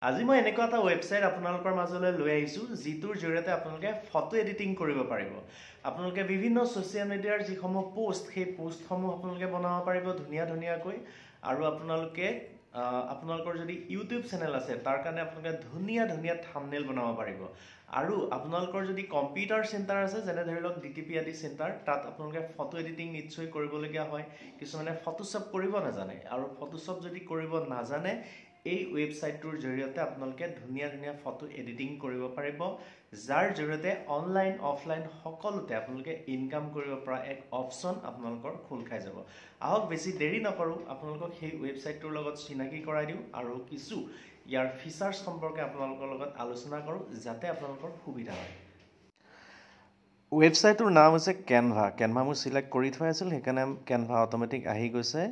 আজি মই এনেকুৱা এটা ৱেবছাইট আপোনালোকৰ মাজলৈ লৈ আহিছোঁ যিটোৰ জৰিয়তে আপোনালোকে ফটো এডিটিং কৰিব পাৰিব। আপোনালোকে বিভিন্ন ছ'চিয়েল মিডিয়াৰ যিসমূহ পোষ্ট সেই পোষ্টসমূহ আপোনালোকে বনাব পাৰিব ধুনীয়াকৈ আৰু আপোনালোকৰ যদি ইউটিউব চেনেল আছে তাৰ কাৰণে আপোনালোকে ধুনীয়া থাম্বনেইল বনাব পাৰিব। আৰু আপোনালোকৰ যদি কম্পিউটাৰ চেণ্টাৰ আছে যেনে ধৰি লওক DTP আদি চেণ্টাৰ তাত আপোনালোকে ফটো এডিটিং নিশ্চয় কৰিবলগীয়া হয়। কিছুমানে ফটোশ্বপ কৰিব নাজানে আৰু ফটোশ্বপ যদি কৰিব নাজানে এই ৱেবছাইটটোৰ জৰিয়তে আপোনালোকে ধুনীয়া ফটো এডিটিং কৰিব পাৰিব, যাৰ জৰিয়তে অনলাইন অফলাইন সকলোতে আপোনালোকে ইনকাম কৰিব পৰা এক অপশ্যন আপোনালোকৰ খোল খাই যাব। আহক বেছি দেৰি নকৰোঁ, আপোনালোকক সেই ৱেবছাইটটোৰ লগত চিনাকি কৰাই দিওঁ আৰু কিছু ইয়াৰ ফিচাৰ্ছ সম্পৰ্কে আপোনালোকৰ লগত আলোচনা কৰোঁ যাতে আপোনালোকৰ সুবিধা হয়। ৱেবছাইটটোৰ নাম হৈছে কেনভা মোৰ চিলেক্ট কৰি থোৱা আছিল, সেইকাৰণে কেনভা অট'মেটিক আহি গৈছে।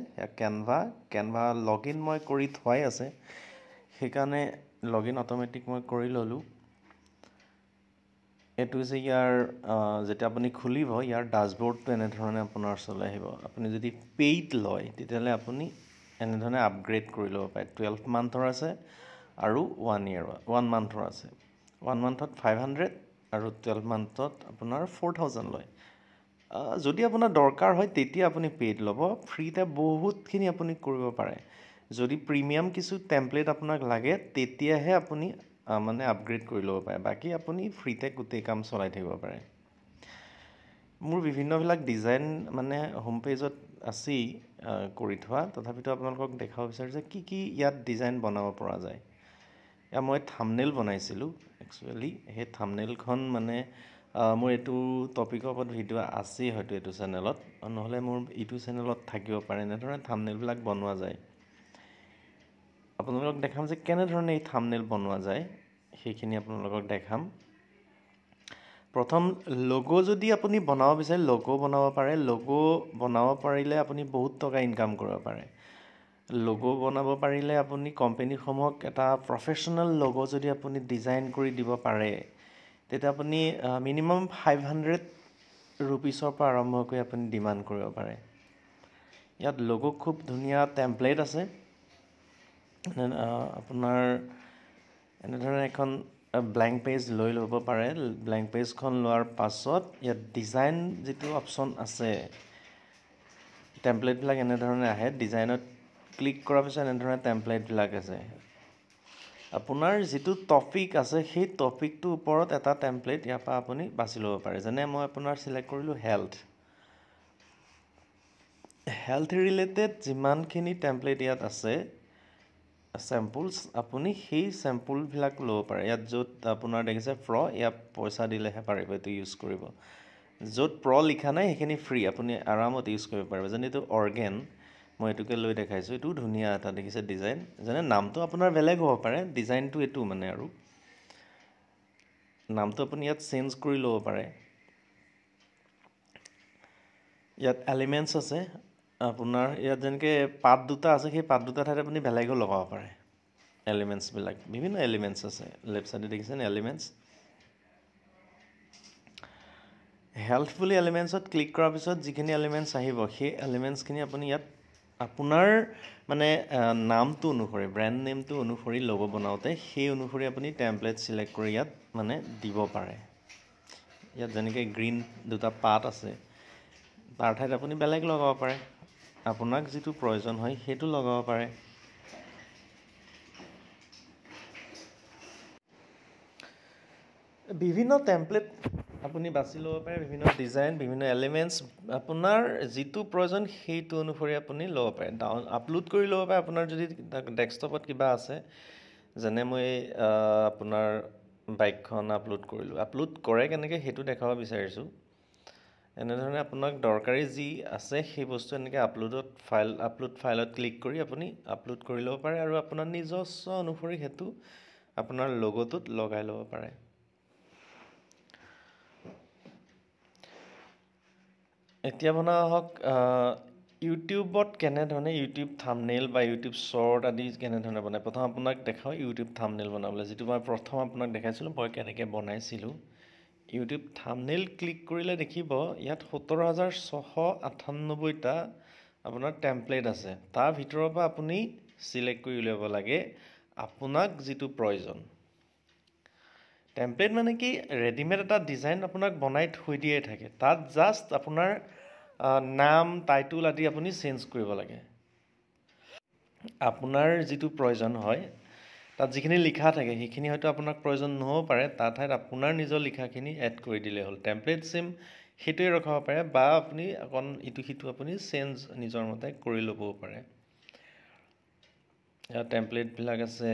কেনভা লগইন মই কৰি থোৱাই আছে, সেইকাৰণে লগইন অট'মেটিক মই কৰি ল'লোঁ। এইটো হৈছে ইয়াৰ যেতিয়া আপুনি খুলিব ইয়াৰ ডাছবৰ্ডটো এনেধৰণে আপোনাৰ ওচৰলৈ আহিব। আপুনি যদি পেইড লয় তেতিয়াহ'লে আপুনি এনেধৰণে আপগ্ৰেড কৰি ল'ব পাৰে। 12 মান্থৰ আছে আৰু 1 মান্থৰ আছে। 1 মান্থত 500 আৰু 12 মান্থত আপোনাৰ 4000 লয়। যদি আপোনাৰ দৰকাৰ হয় তেতিয়া আপুনি পেইড ল'ব। ফ্ৰীতে বহুতখিনি আপুনি কৰিব পাৰে। যদি প্ৰিমিয়াম কিছু টেমপ্লেট আপোনাক লাগে তেতিয়াহে আপুনি মানে আপগ্ৰেড কৰি ল'ব পাৰে, বাকী আপুনি ফ্ৰীতে গোটেই কাম চলাই থাকিব পাৰে। মোৰ বিভিন্নবিলাক ডিজাইন মানে হোম পেজত আছেই কৰি থোৱা, তথাপিতো আপোনালোকক দেখাব বিচাৰোঁ যে কি ইয়াত ডিজাইন বনাব পৰা যায়। মই থাম্বনেইল বনাইছিলোঁ একচুৱেলি, সেই থাম্বনেইলখন মানে মোৰ এইটো টপিকৰ ওপৰত ভিডিঅ' আছেই হয়তো এইটো চেনেলত, নহ'লে মোৰ ইটো চেনেলত থাকিব পাৰে। এনেধৰণে থাম্বনেইলবিলাক বনোৱা যায়। আপোনালোকক দেখাম যে কেনেধৰণে এই থাম্বনেইল বনোৱা যায়, সেইখিনি আপোনালোকক দেখাম। প্ৰথম লগো যদি আপুনি বনাব বিচাৰে লগো বনাব পাৰে। লগো বনাব পাৰিলে আপুনি বহুত টকা ইনকাম কৰিব পাৰে। লগো বনাব পাৰিলে আপুনি কোম্পানীসমূহক এটা প্ৰফেশ্যনেল লগো যদি আপুনি ডিজাইন কৰি দিব পাৰে তেতিয়া আপুনি মিনিমাম 500 ৰুপিছৰ পৰা আৰম্ভ কৰি আপুনি ডিমাণ্ড কৰিব পাৰে। ইয়াত লগো খুব ধুনীয়া টেমপ্লেট আছে। আপোনাৰ এনেধৰণে এখন ব্লেংক পেজ লৈ ল'ব পাৰে। ব্লেংক পেজখন লোৱাৰ পাছত ইয়াত ডিজাইন যিটো অপশ্যন আছে, টেমপ্লেটবিলাক এনেধৰণে আহে। ডিজাইনত ক্লিক কৰাৰ পিছত এনেধৰণে টেমপ্লেটবিলাক আছে। আপোনাৰ যিটো টপিক আছে সেই টপিকটোৰ ওপৰত এটা টেমপ্লেট ইয়াৰ পৰা আপুনি বাছি ল'ব পাৰে। যেনে মই আপোনাৰ চিলেক্ট কৰিলোঁ হেল্থ ৰিলেটেড যিমানখিনি টেমপ্লেট ইয়াত আছে চেম্পুলছ, আপুনি সেই চেম্পুলবিলাক ল'ব পাৰে। ইয়াত য'ত আপোনাৰ দেখিছে ইয়াত পইচা দিলেহে পাৰিব এইটো ইউজ কৰিব। য'ত লিখা নাই সেইখিনি ফ্ৰী, আপুনি আৰামত ইউজ কৰিব পাৰিব। যেনে এইটো অৰ্গেন, মই এইটোকে লৈ দেখাইছোঁ। এইটো ধুনীয়া এটা দেখিছে ডিজাইন। যেনে নামটো আপোনাৰ বেলেগ হ'ব পাৰে, ডিজাইনটো এইটো মানে আৰু নামটো আপুনি ইয়াত চেঞ্জ কৰি ল'ব পাৰে। ইয়াত এলিমেণ্টছ আছে আপোনাৰ। ইয়াত যেনেকৈ পাত দুটা আছে, সেই পাত দুটা ঠাইত আপুনি বেলেগো লগাব পাৰে। এলিমেণ্টছবিলাক বিভিন্ন এলিমেণ্টছ আছে। লেফ্ট চাইডে দেখিছেনে এলিমেণ্টছ। হেল্থ বুলি এলিমেণ্টছত ক্লিক কৰাৰ পিছত যিখিনি এলিমেণ্টছ আহিব সেই এলিমেণ্টছখিনি আপুনি ইয়াত আপোনাৰ মানে নামটো অনুসৰি, ব্ৰেণ্ড নেমটো অনুসৰি লগো বনাওঁতে সেই অনুসৰি আপুনি টেমপ্লেট চিলেক্ট কৰি ইয়াত মানে দিব পাৰে। ইয়াত যেনেকৈ গ্ৰীণ দুটা পাত আছে তাৰ ঠাইত আপুনি বেলেগ লগাব পাৰে। আপোনাক যিটো প্ৰয়োজন হয় সেইটো লগাব পাৰে। বিভিন্ন টেমপ্লেট আপুনি বাছি ল'ব পাৰে, বিভিন্ন ডিজাইন, বিভিন্ন এলিমেণ্টছ আপোনাৰ যিটো প্ৰয়োজন সেইটো অনুসৰি আপুনি ল'ব পাৰে। আপলোড কৰি ল'ব পাৰে আপোনাৰ যদি ডেস্কটপত কিবা আছে। যেনে মই আপোনাৰ বাইকখন আপলোড কৰিলোঁ। আপলোড কৰে কেনেকৈ সেইটো দেখাব বিচাৰিছোঁ। এনেধৰণে আপোনাক দৰকাৰী যি আছে সেই বস্তু এনেকৈ আপলোড ফাইলত ক্লিক কৰি আপুনি আপলোড কৰি ল'ব পাৰে আৰু আপোনাৰ নিজস্ব অনুসৰি সেইটো আপোনাৰ লগোটোত লগাই ল'ব পাৰে। এতিয়া আহক ইউটিউবত কেনেধৰণে ইউটিউব থাম্বনেইল বা ইউটিউব শ্বৰ্ট আদি কেনেধৰণে বনায়। প্ৰথম আপোনাক দেখাওঁ ইউটিউব থাম্বনেইল বনাবলৈ, যিটো মই প্ৰথম আপোনাক দেখাইছিলোঁ মই কেনেকৈ বনাইছিলোঁ। ইউটিউব থাম্বনেইল ক্লিক কৰিলে দেখিব ইয়াত 17,698টা আপোনাৰ টেমপ্লেট আছে। তাৰ ভিতৰৰ পৰা আপুনি চিলেক্ট কৰি উলিয়াব লাগে আপোনাক যিটো প্ৰয়োজন টেমপ্লেট মানে কি ৰেডিমেড এটা ডিজাইন আপোনাক বনাই থৈ দিয়ে থাকে তাত জাষ্ট আপোনাৰ নাম টাইটল আদি আপুনি চেঞ্জ কৰিব লাগে আপোনাৰ যিটো প্ৰয়োজন হয় তাত যিখিনি লিখা থাকে সেইখিনি হয়তো আপোনাক প্ৰয়োজন নহ'ব পাৰে তাৰ ঠাইত আপোনাৰ নিজৰ লিখাখিনি এড কৰি দিলে হ'ল টেমপ্লেট চেম সেইটোৱে ৰখাব পাৰে বা আপুনি অকণ ইটো সিটো আপুনি চেঞ্জ নিজৰ মতে কৰি ল'বও পাৰে ইয়াত টেমপ্লেটবিলাক আছে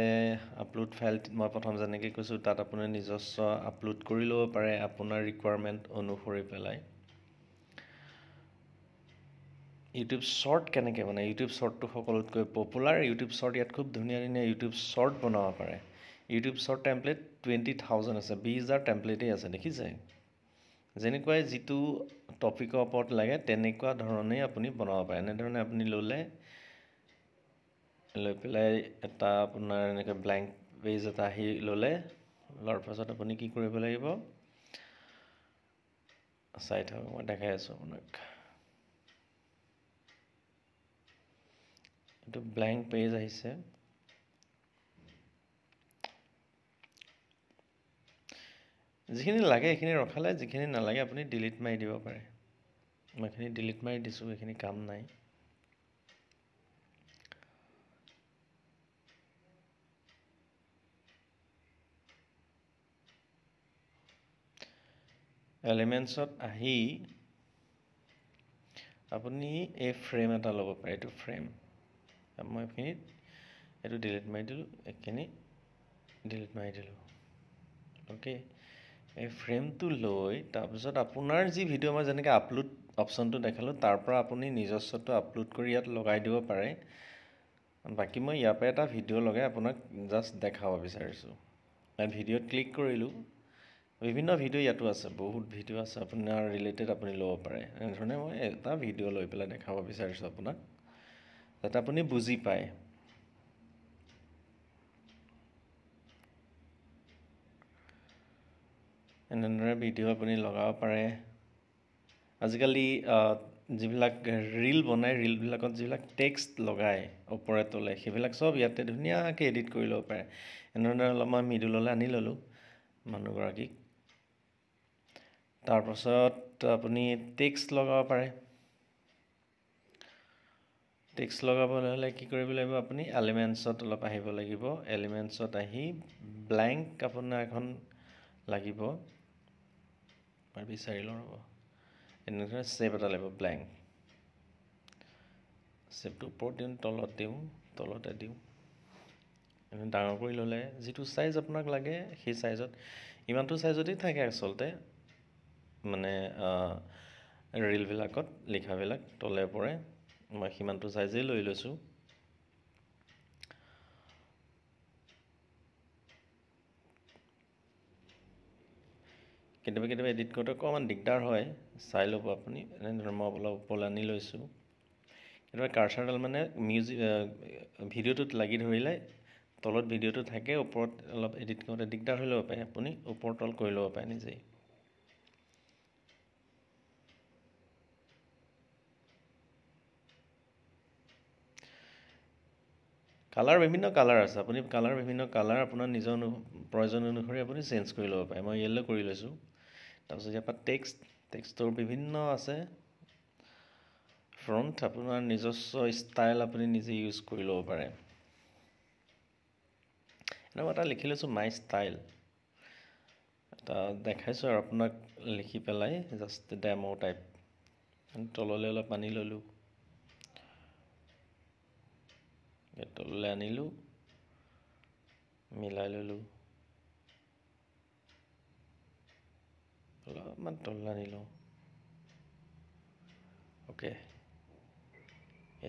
আপলোড ফাইল মই প্ৰথম যেনেকৈ কৈছোঁ তাত আপুনি নিজস্ব আপলোড কৰি ল'ব পাৰে আপোনাৰ ৰিকুৱাৰমেণ্ট অনুসৰি পেলাই ইউটিউব শ্বৰ্ট কেনেকৈ বনায় ইউটিউব শ্বৰ্টটো সকলোতকৈ পপুলাৰ ইউটিউব শ্বৰ্ট ইয়াত খুব ধুনীয়া ধুনীয়া ইউটিউব শ্বৰ্ট বনাব পাৰে ইউটিউব শ্বৰ্ট টেমপ্লেট 20,000 আছে 20,000 টেমপ্লেটেই আছে দেখিছে যেনেকুৱাই যিটো টপিকৰ ওপৰত লাগে তেনেকুৱা ধৰণেই আপুনি বনাব পাৰে এনেধৰণে আপুনি ল'লে লৈ পেলাই এটা আপোনাৰ এনেকৈ ব্লেংক পেজ এটা আহি ল'লে লোৱাৰ পাছত আপুনি কি কৰিব লাগিব চাই থাকক মই দেখাই আছোঁ আপোনাক এইটো ব্লেংক পেজ আহিছে যিখিনি লাগে সেইখিনি ৰখালে যিখিনি নালাগে আপুনি ডিলিট মাৰি দিব পাৰে মই এইখিনি ডিলিট মাৰি দিছোঁ এইখিনি কাম নাই এলিমেণ্টছত আহি আপুনি এই ফ্ৰেম এটা ল'ব পাৰে এইটো ফ্ৰেম মই এইখিনিত এইটো ডিলিট মাৰি দিলোঁ এইখিনি ডিলিট মাৰি দিলোঁ অ'কে এই ফ্ৰেমটো লৈ তাৰপিছত আপোনাৰ যি ভিডিঅ' মই যেনেকৈ আপলোড অপশ্যনটো দেখালোঁ তাৰ পৰা আপুনি নিজস্বটো আপলোড কৰি ইয়াত লগাই দিব পাৰে বাকী মই ইয়াৰ পৰা এটা ভিডিঅ' লগাই আপোনাক জাষ্ট দেখাব বিচাৰিছোঁ ইয়াত ভিডিঅ'ত ক্লিক কৰিলোঁ বিভিন্ন ভিডিঅ' ইয়াতো আছে বহুত ভিডিঅ' আছে আপোনাৰ ৰিলেটেড আপুনি ল'ব পাৰে এনেধৰণে মই এটা ভিডিঅ' লৈ পেলাই দেখাব বিচাৰিছোঁ আপোনাক যাতে আপুনি বুজি পায় এনেদৰে ভিডিঅ' আপুনি লগাব পাৰে আজিকালি যিবিলাক ৰীল বনায় ৰীলবিলাকত যিবিলাক টেক্সট লগায় ওপৰে তলে সেইবিলাক চব ইয়াতে ধুনীয়াকৈ এডিট কৰি ল'ব পাৰে এনেধৰণে অলপ মই মিডললৈ আনি ল'লোঁ মানুহগৰাকীক তাৰপাছত আপুনি টেক্সট লগাব পাৰে টেক্সট লগাবলৈ হ'লে কি কৰিব লাগিব আপুনি এলিমেণ্টছত অলপ আহিব লাগিব এলিমেণ্টছত আহি ব্লেংক আপোনাৰ এখন লাগিব মই বিচাৰি লওঁ ৰ'ব এনেধৰণে শ্বেপ এটা লাগিব ব্লেংক শ্বেপটো ওপৰত দিওঁ তলত দিওঁ তলতে দিওঁ এনে ডাঙৰ কৰি ল'লে যিটো চাইজ আপোনাক লাগে সেই চাইজত ইমানটো চাইজতেই থাকে আচলতে মানে ৰীলবিলাকত লিখাবিলাক তলে পৰে মই সিমানটো চাইজেই লৈ লৈছোঁ কেতিয়াবা কেতিয়াবা এডিট কৰোঁতে অকণমান দিগদাৰ হয় চাই ল'ব আপুনি এনেধৰণে মই অলপ ওপৰলৈ আনি লৈছোঁ কেতিয়াবা কাৰ্চাৰডাল মানে ভিডিঅ'টোত লাগি ধৰিলে তলত ভিডিঅ'টো থাকে ওপৰত অলপ এডিট কৰোঁতে দিগদাৰ হৈ ল'ব পাৰে আপুনি ওপৰ তল কৰি ল'ব পাৰে নিজেই কালাৰ বিভিন্ন কালাৰ আছে আপুনি বিভিন্ন কালাৰ আপোনাৰ নিজৰ প্ৰয়োজন অনুসৰি আপুনি চেঞ্জ কৰি ল'ব পাৰে মই য়েল্ল' কৰি লৈছোঁ তাৰপিছত ইয়াৰ পৰা টেক্সটৰ বিভিন্ন আছে ফ্ৰণ্ট আপোনাৰ নিজস্ব ষ্টাইল আপুনি নিজে ইউজ কৰি ল'ব পাৰে এনেকুৱা এটা লিখি লৈছোঁ মাই ষ্টাইল এটা দেখাইছোঁ আৰু আপোনাক লিখি পেলাই জাষ্ট ডেমো টাইপ তললৈ অলপ আনি ল'লোঁ তললৈ আনিলোঁ মিলাই ল'লোঁ অলপমান তললৈ আনি লওঁ অ'কে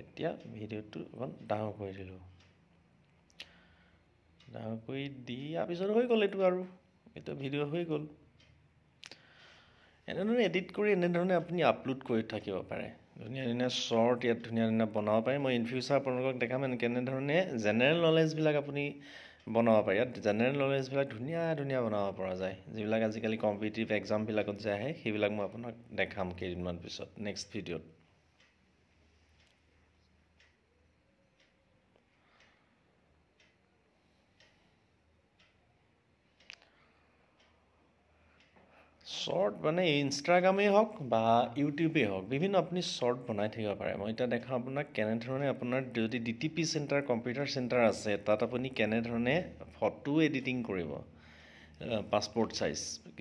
এতিয়া ভিডিঅ'টো অকণ ডাঙৰ কৰি দিলোঁ ডাঙৰ কৰি দিয়াৰ পিছত হৈ গ'ল এইটো আৰু এইটো ভিডিঅ' হৈ গ'ল এনেধৰণে এডিট কৰি এনেধৰণে আপুনি আপলোড কৰি থাকিব পাৰে ধুনীয়া ধুনীয়া শ্বৰ্ট ইয়াত ধুনীয়া ধুনীয়া বনাব পাৰে মই ইন ফিউচাৰ আপোনালোকক দেখাম কেনেধৰণে জেনেৰেল নলেজবিলাক আপুনি বনাব পাৰে ইয়াত জেনেৰেল নলেজবিলাক ধুনীয়া ধুনীয়া বনাব পৰা যায় যিবিলাক আজিকালি কম্পিটিটিভ এক্সামবিলাকত যে আহে সেইবিলাক মই আপোনাক দেখাম কেইদিনমান পিছত নেক্সট ভিডিঅ'ত শ্বৰ্ট মানে ইনষ্টাগ্ৰামেই হওক বা ইউটিউবেই হওক বিভিন্ন আপুনি শ্বৰ্ট বনাই থাকিব পাৰে মই এতিয়া দেখাওঁ আপোনাক কেনেধৰণে আপোনাৰ যদি DTP চেণ্টাৰ কম্পিউটাৰ চেণ্টাৰ আছে তাত আপুনি কেনেধৰণে ফটো এডিটিং কৰিব পাছপৰ্ট চাইজ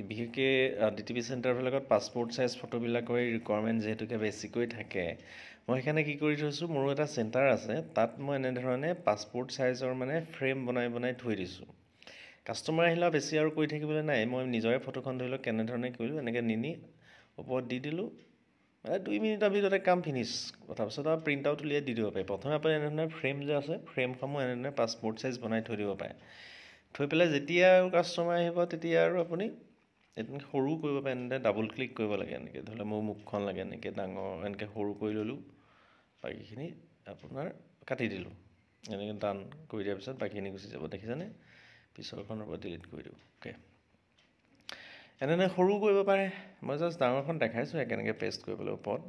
বিশেষকৈ DTP চেণ্টাৰবিলাকত পাছপৰ্ট চাইজ ফটোবিলাকৰ ৰিকুৱাৰমেণ্ট যিহেতুকে বেছিকৈ থাকে মই সেইকাৰণে কি কৰি থৈছোঁ মোৰো এটা চেণ্টাৰ আছে তাত মই এনেধৰণে পাছপৰ্ট চাইজৰ মানে ফ্ৰেম বনাই থৈ দিছোঁ কাষ্টমাৰ আহিলে বেছি আৰু কৰি থাকিবলৈ নাই মই নিজৰে ফটোখন ধৰি লওক কেনেধৰণে কৰিলোঁ এনেকৈ নি ওপৰত দি দিলোঁ মানে 2 মিনিটৰ ভিতৰতে কাম ফিনিছ তাৰপিছত আৰু প্ৰিণ্ট আউট উলিয়াই দি দিব পাৰে প্ৰথমে আপুনি এনেধৰণে ফ্ৰেম যে আছে ফ্ৰেমসমূহ এনেধৰণে পাছপৰ্ট চাইজ বনাই থৈ দিব পাৰে থৈ পেলাই যেতিয়া আৰু কাষ্টমাৰ আহিব তেতিয়া আৰু আপুনি এনেকৈ সৰু কৰিব পাৰে এনেকৈ ডাবল ক্লিক কৰিব লাগে এনেকৈ ধৰি লওক মোৰ মুখখন লাগে এনেকৈ ডাঙৰ এনেকৈ সৰু কৰি ল'লোঁ বাকীখিনি আপোনাৰ কাটি দিলোঁ এনেকৈ ডান কৰি দিয়াৰ পিছত বাকীখিনি গুচি যাব দেখিছেনে পিছৰখনৰ পৰা ডিলিট কৰি দিওঁ অ'কে এনেধৰণে সৰু কৰিব পাৰে মই জাষ্ট ডাঙৰখন দেখাইছোঁ কেনেকৈ পেষ্ট কৰিবলৈ ওপৰত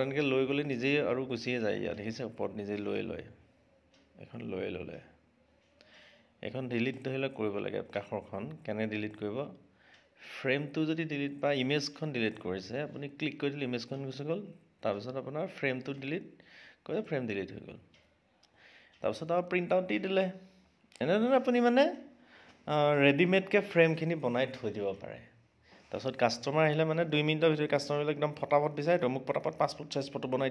এনেকৈ লৈ গ'লে নিজেই আৰু গুচিয়ে যায় ইয়াত দেখিছে ওপৰত নিজেই লৈ লয় এখন লৈ ল'লে এখন ডিলিট ধৰি লওক কৰিব লাগে কাষৰখন কেনে ডিলিট কৰিব ফ্ৰেমটো যদি ডিলিট বা ইমেজখন ডিলিট কৰিছে আপুনি ক্লিক কৰি দিলে ইমেজখন গুচি গ'ল তাৰপিছত আপোনাৰ ফ্ৰেমটো ডিলিট কৰি ফ্ৰেম ডিলিট হৈ গ'ল তাৰপিছত আৰু প্ৰিণ্ট আউট দি দিলে এনেধৰণে আপুনি মানে ৰেডিমেডকৈ ফ্ৰেমখিনি বনাই থৈ দিব পাৰে তাৰপিছত কাষ্টমাৰ আহিলে মানে 2 মিনিটৰ ভিতৰত কাষ্টমাৰবিলাক একদম ফটাফট বিচাৰে তো মোক ফটাফট পাছপৰ্ট চাইজ ফটো বনাই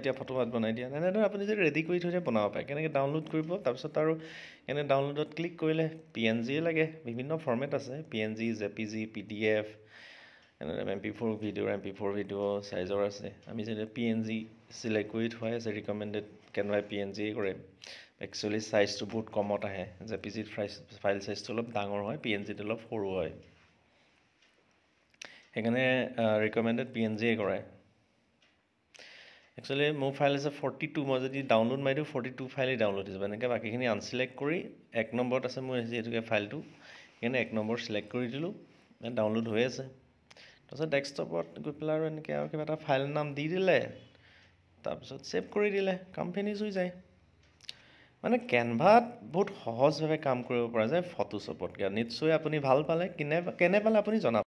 দিয়া এনেধৰণে আপুনি যদি ৰেডি কৰি থৈ দিয়ে বনাব পাৰে কেনেকৈ ডাউনলোড কৰিব তাৰপিছত আৰু এনে ডাউনলোডত ক্লিক কৰিলে PNG লাগে বিভিন্ন ফৰ্মেট আছে PNG JPG PDF এনেদৰে MP4 ভিডিঅ' চাইজৰ আছে আমি যেতিয়া PNG চিলেক্ট কৰি থোৱাই আছে ৰিকমেণ্ডেড কেনভাই PNG কৰে একচুৱেলি চাইজটো বহুত কমত আহে JPG ফাইল চাইজটো অলপ ডাঙৰ হয় PNGটো অলপ সৰু হয় সেইকাৰণে ৰিকমেণ্ডেড PNG কৰে একচুৱেলি মোৰ ফাইল আছে 42 মই যদি ডাউনলোড মাৰি দিওঁ 42 ফাইলেই ডাউনলোড হৈ যাব এনেকৈ বাকীখিনি আনচিলেক্ট কৰি 1 নম্বৰত আছে মোৰ যিহেতুকে ফাইলটো সেইকাৰণে 1 নম্বৰ চিলেক্ট কৰি দিলোঁ ডাউনলোড হৈ আছে তাৰপিছত ডেস্কটপত গৈ পেলাই আৰু এনেকৈ আৰু কিবা এটা ফাইল নাম দি দিলে তাৰপিছত ছেভ কৰি দিলে কাম ফিনিছ হৈ যায় মানে কেনভাত বহুত সহজভাৱে কাম কৰিব পৰা যায় ফটোশ্বপতকৈ নিশ্চয় আপুনি ভাল পালে কেনে পালে আপুনি জনাব